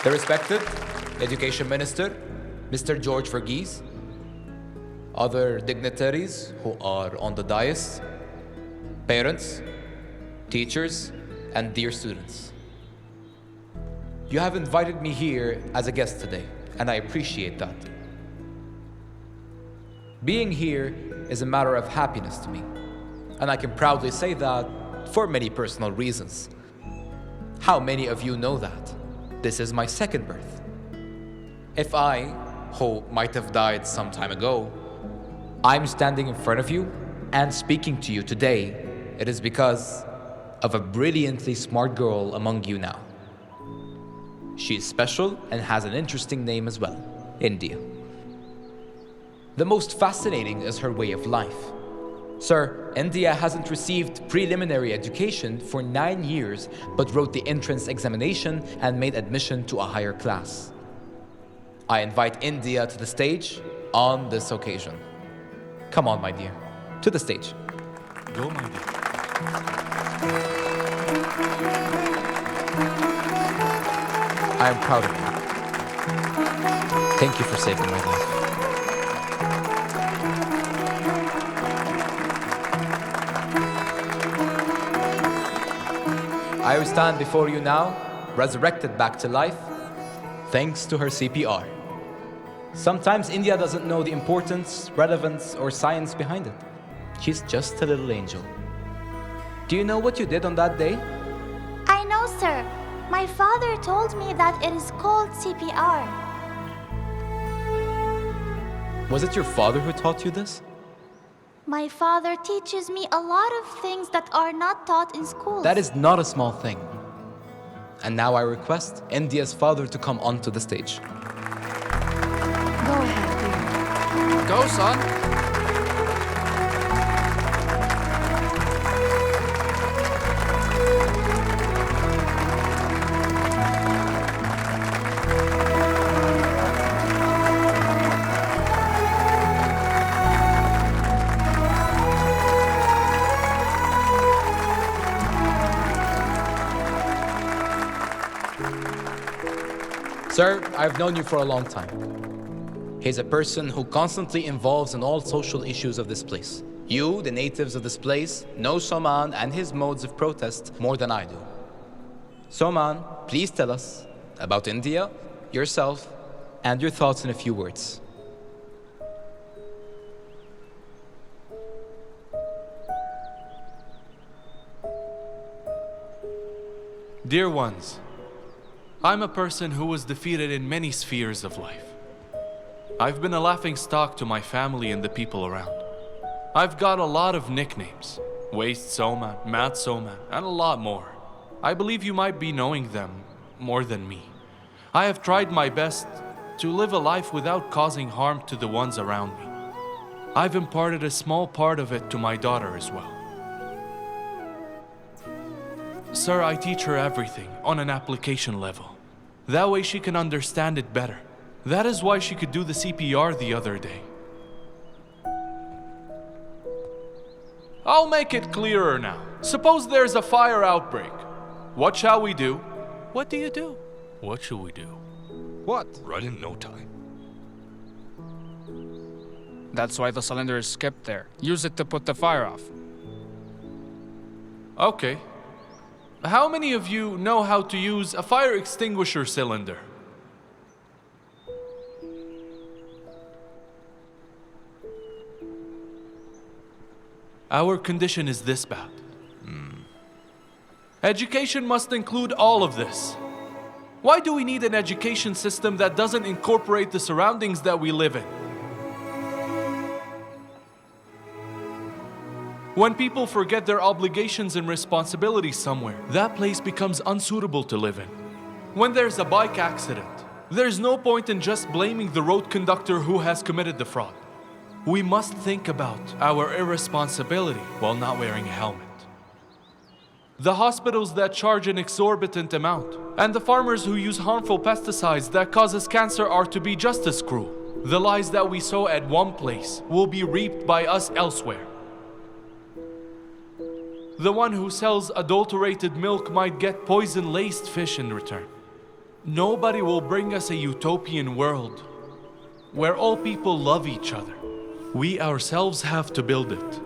The respected Education Minister, Mr. George Verghese, other dignitaries who are on the dais, parents, teachers, and dear students. You have invited me here as a guest today, and I appreciate that. Being here is a matter of happiness to me, and I can proudly say that for many personal reasons. How many of you know that? This is my second birth. If I, who might have died some time ago, I'm standing in front of you and speaking to you today, it is because of a brilliantly smart girl among you now. She is special and has an interesting name as well, India. The most fascinating is her way of life. Sir, India hasn't received preliminary education for 9 years, but wrote the entrance examination and made admission to a higher class. I invite India to the stage on this occasion. Come on, my dear, to the stage. Go, my dear. I am proud of you. Thank you for saving my life. I will stand before you now, resurrected back to life, thanks to her CPR. Sometimes India doesn't know the importance, relevance, or science behind it. She's just a little angel. Do you know what you did on that day? I know, sir. My father told me that it is called CPR. Was it your father who taught you this? My father teaches me a lot of things that are not taught in school. That is not a small thing. And now I request India's father to come onto the stage. Go ahead, dear. Go, son. Sir, I've known you for a long time. He's a person who constantly involves in all social issues of this place. You, the natives of this place, know Soman and his modes of protest more than I do. Soman, please tell us about India, yourself, and your thoughts in a few words. Dear ones, I'm a person who was defeated in many spheres of life. I've been a laughing stock to my family and the people around. I've got a lot of nicknames. Waste Soman, Math Soman, and a lot more. I believe you might be knowing them more than me. I have tried my best to live a life without causing harm to the ones around me. I've imparted a small part of it to my daughter as well. Sir, I teach her everything on an application level. That way she can understand it better. That is why she could do the CPR the other day. I'll make it clearer now. Suppose there's a fire outbreak. What shall we do? What do you do? What should we do? What? Run in no time. That's why the cylinder is kept there. Use it to put the fire off. Okay. How many of you know how to use a fire extinguisher cylinder? Our condition is this bad. Education must include all of this. Why do we need an education system that doesn't incorporate the surroundings that we live in? When people forget their obligations and responsibilities somewhere, that place becomes unsuitable to live in. When there's a bike accident, there's no point in just blaming the road conductor who has committed the fraud. We must think about our irresponsibility while not wearing a helmet. The hospitals that charge an exorbitant amount, and the farmers who use harmful pesticides that causes cancer are to be just as cruel. The lies that we sow at one place will be reaped by us elsewhere. The one who sells adulterated milk might get poison-laced fish in return. Nobody will bring us a utopian world where all people love each other. We ourselves have to build it.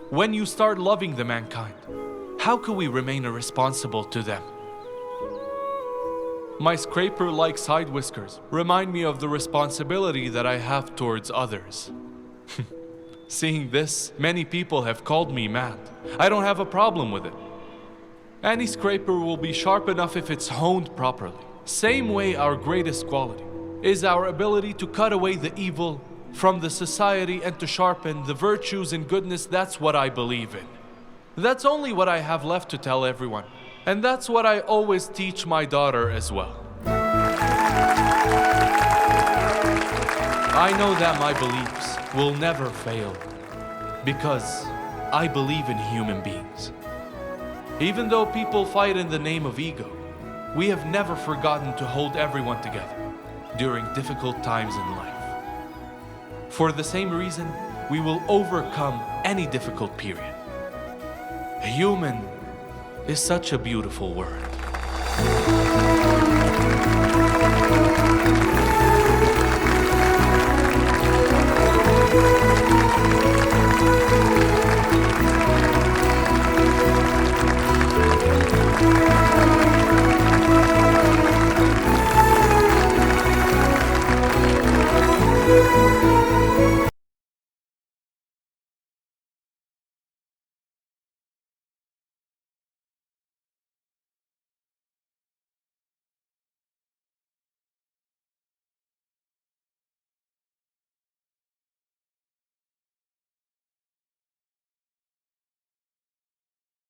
When you start loving the mankind, how can we remain irresponsible to them? My scraper-like side whiskers remind me of the responsibility that I have towards others. Seeing this, many people have called me mad. I don't have a problem with it. Any scraper will be sharp enough if it's honed properly. Same way our greatest quality is our ability to cut away the evil from the society and to sharpen the virtues and goodness. That's what I believe in. That's only what I have left to tell everyone. And that's what I always teach my daughter as well. I know that my beliefs will never fail because I believe in human beings. Even though people fight in the name of ego, we have never forgotten to hold everyone together during difficult times in life. For the same reason, we will overcome any difficult period. Human is such a beautiful word.